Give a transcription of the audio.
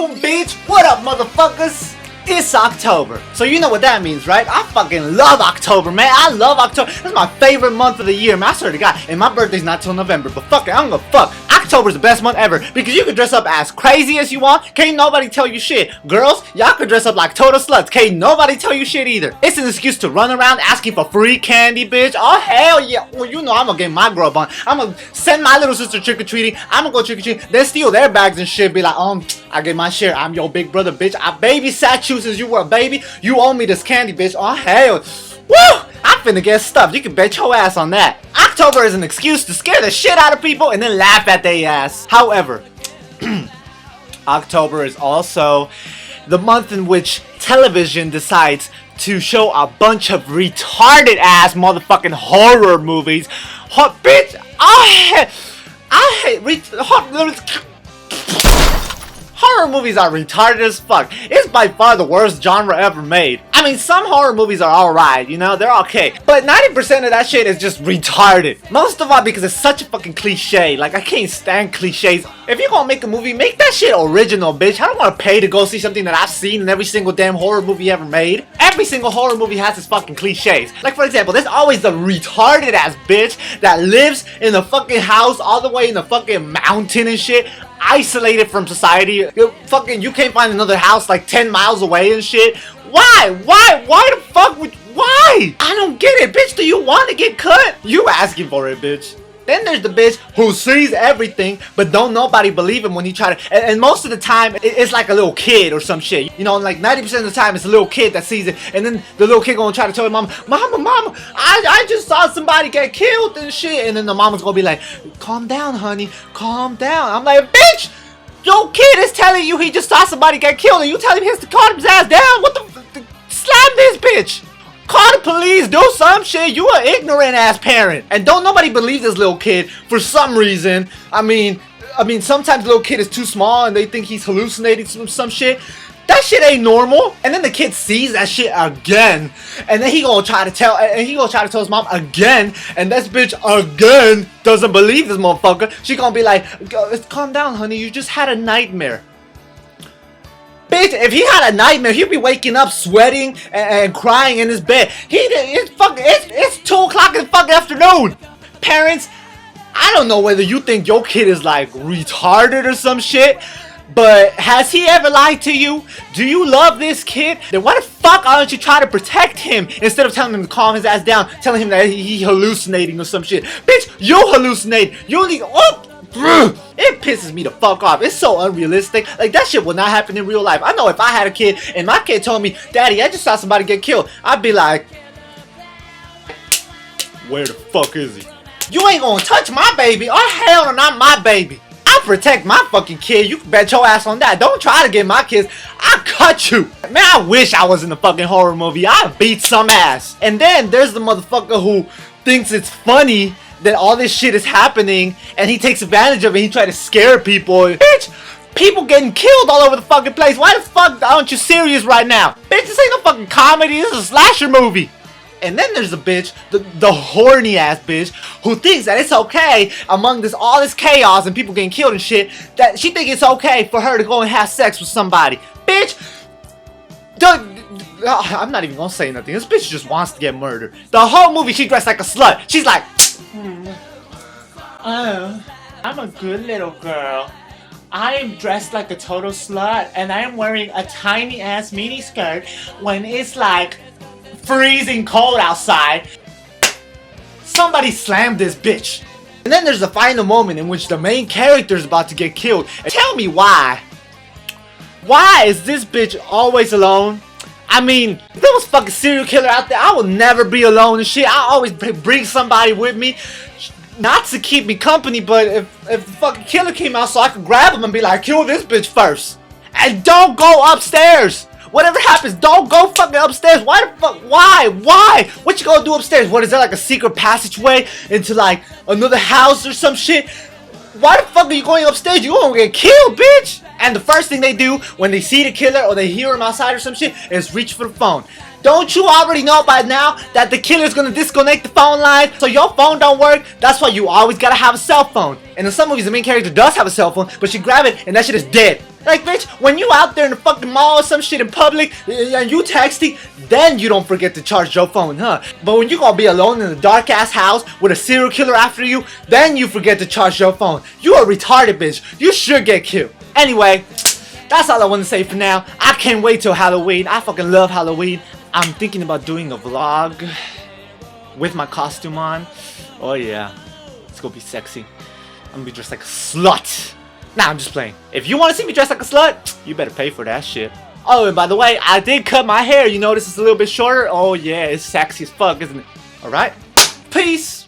Boom, bitch! What up, motherfuckers? It's October. So you know what that means, right? I fucking love October, man. I love October. This is my favorite month of the year, man. I swear to God. And my birthday's not till November, but fuck it, I don't give a fuck. October's the best month ever because you can dress up as crazy as you want. Can't nobody tell you shit. Girls, y'all can dress up like total sluts. Can't nobody tell you shit either. It's an excuse to run around asking for free candy, bitch. Oh, hell yeah. Well, you know I'm gonna get my grub on. I'm gonna send my little sister trick-or-treating. I'm gonna go trick-or-treating. Then steal their bags and shit. Be like, I get my share. I'm your big brother, bitch. I babysat you since you were a baby. You owe me this candy, bitch. Oh, hell. Woo! I'm finna get stuffed. You can bet your ass on that. October is an excuse to scare the shit out of people and then laugh at their ass. However, October is also the month in which television decides to show a bunch of retarded ass motherfucking horror movies. Bitch, I hate horror movies are retarded as fuck. It's by far the worst genre ever made. I mean, some horror movies are alright, you know, they're okay. But 90% of that shit is just retarded. Most of all because it's such a fucking cliche. Like, I can't stand cliches. If you're gonna make a movie, make that shit original, bitch. I don't wanna pay to go see something that I've seen in every single damn horror movie ever made. Every single horror movie has its fucking cliches. Like, for example, there's always the retarded ass bitch that lives in the fucking house all the way in the fucking mountain and shit, isolated from society. You can't find another house like 10 miles away and shit. Why the fuck would, why? I don't get it, bitch. Do you want to get cut? You asking for it, bitch. Then there's the bitch who sees everything, but don't nobody believe him when he try to, and most of the time, it's like a little kid or some shit. You know, like 90% of the time, it's a little kid that sees it, and then the little kid gonna try to tell his mama, Mama, I just saw somebody get killed and shit, and then the mama's gonna be like, calm down, honey, calm down. I'm like, bitch, your kid is telling you he just saw somebody get killed, and you tell him he has to calm his ass down. What the slam this bitch. Call the police, do some shit. You an ignorant ass parent. And don't nobody believe this little kid for some reason. I mean, sometimes the little kid is too small and they think he's hallucinating some shit. That shit ain't normal. And then the kid sees that shit again. And then he gonna try to tell his mom again. And this bitch again doesn't believe this motherfucker. She gonna be like, calm down, honey, you just had a nightmare. Bitch, if he had a nightmare, he'd be waking up sweating and crying in his bed. It's 2 o'clock in the fucking afternoon. Parents, I don't know whether you think your kid is like retarded or some shit, but has he ever lied to you? Do you love this kid? Then why the fuck aren't you trying to protect him instead of telling him to calm his ass down, telling him that he's hallucinating or some shit? Bitch, you hallucinate. You need, it pisses me the fuck off. It's so unrealistic. Like, that shit will not happen in real life. I know if I had a kid and my kid told me, Daddy, I just saw somebody get killed, I'd be like, where the fuck is he? You ain't gonna touch my baby. Oh, hell no, not my baby. I'll protect my fucking kid. You can bet your ass on that. Don't try to get my kids. I'll cut you. Man, I wish I was in a fucking horror movie. I'd beat some ass. And then there's the motherfucker who thinks it's funny that all this shit is happening, and he takes advantage of it. He try to scare people. Bitch, people getting killed all over the fucking place. Why the fuck aren't you serious right now? Bitch, this ain't no fucking comedy. This is a slasher movie. And then there's the bitch, the horny ass bitch, who thinks that it's okay among all this chaos and people getting killed and shit, that she thinks it's okay for her to go and have sex with somebody. Bitch, I'm not even gonna say nothing. This bitch just wants to get murdered. The whole movie she dressed like a slut. She's like, oh, I'm a good little girl. I am dressed like a total slut, and I am wearing a tiny ass mini skirt when it's like freezing cold outside. Somebody slammed this bitch. And then there's the final moment in which the main character is about to get killed. And tell me why. Why is this bitch always alone? I mean, if there was a fucking serial killer out there, I would never be alone and shit. I always bring somebody with me. Not to keep me company, but if the fucking killer came out so I could grab him and be like, kill this bitch first. And don't go upstairs. Whatever happens, don't go fucking upstairs. Why the fuck? Why? What you gonna do upstairs? What, is there like a secret passageway into like another house or some shit? Why the fuck are you going upstairs? You gonna get killed, bitch. And the first thing they do when they see the killer or they hear him outside or some shit is reach for the phone. Don't you already know by now that the killer's gonna disconnect the phone line so your phone don't work? That's why you always gotta have a cell phone. And in some movies the main character does have a cell phone, but she grab it and that shit is dead. Like, bitch, when you out there in the fucking mall or some shit in public and you texting, then you don't forget to charge your phone, huh? But when you gonna be alone in a dark ass house with a serial killer after you, then you forget to charge your phone. You a retarded bitch. You should get killed. Anyway, that's all I want to say for now. I can't wait till Halloween. I fucking love Halloween. I'm thinking about doing a vlog with my costume on. Oh yeah, it's gonna be sexy. I'm gonna be dressed like a slut. Nah, I'm just playing. If you want to see me dressed like a slut, you better pay for that shit. Oh, and by the way, I did cut my hair. You notice it's a little bit shorter? Oh yeah, it's sexy as fuck, isn't it? Alright, peace!